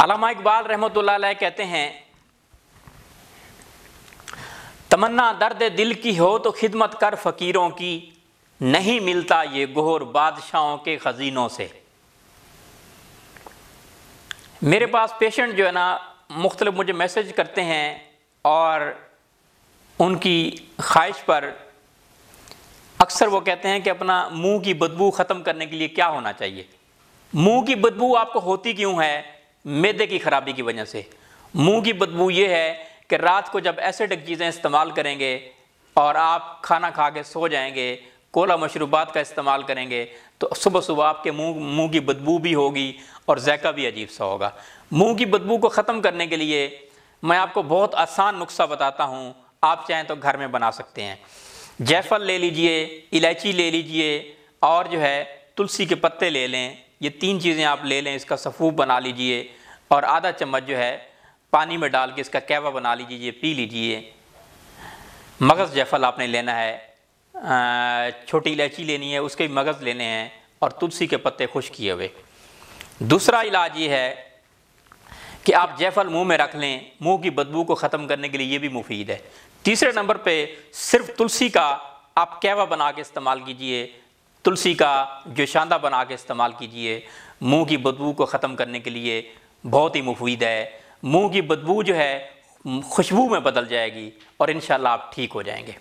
अल्लामा इकबाल रहमतुल्लाह अलैह कहते हैं, तमन्ना दर्द दिल की हो तो खिदमत कर फ़कीरों की, नहीं मिलता ये गोहर बादशाहों के खजीनों से। मेरे पास पेशेंट जो है ना मुख्तलिफ मुझे मैसेज करते हैं और उनकी ख्वाहिश पर अक्सर वो कहते हैं कि अपना मुंह की बदबू ख़त्म करने के लिए क्या होना चाहिए। मुंह की बदबू आपको होती क्यों है? मैदे की खराबी की वजह से। मुंह की बदबू ये है कि रात को जब एसिडिक चीज़ें इस्तेमाल करेंगे और आप खाना खा के सो जाएंगे, कोला मशरूबात का इस्तेमाल करेंगे, तो सुबह सुबह आपके मुंह की बदबू भी होगी और ज़ायका भी अजीब सा होगा। मुंह की बदबू को ख़त्म करने के लिए मैं आपको बहुत आसान नुस्खा बताता हूँ, आप चाहें तो घर में बना सकते हैं। जायफल ले लीजिए, इलायची ले लीजिए और जो है तुलसी के पत्ते ले लें। ये 3 चीज़ें आप ले लें, इसका सफ़ूफ बना लीजिए और आधा चम्मच जो है पानी में डाल के इसका कहवा बना लीजिए, पी लीजिए। मगज़ जायफल आपने लेना है, छोटी इलायची लेनी है, उसके मगज़ लेने हैं और तुलसी के पत्ते खुश किए हुए। दूसरा इलाज ये है कि आप जायफल मुंह में रख लें, मुंह की बदबू को ख़त्म करने के लिए ये भी मुफीद है। तीसरे नंबर पे सिर्फ तुलसी का आप कहवा बना के इस्तेमाल कीजिए, तुलसी का जो शांदा बना के इस्तेमाल कीजिए, मुंह की बदबू को ख़त्म करने के लिए बहुत ही मुफीद है। मुंह की बदबू जो है खुशबू में बदल जाएगी और इंशाअल्लाह आप ठीक हो जाएंगे।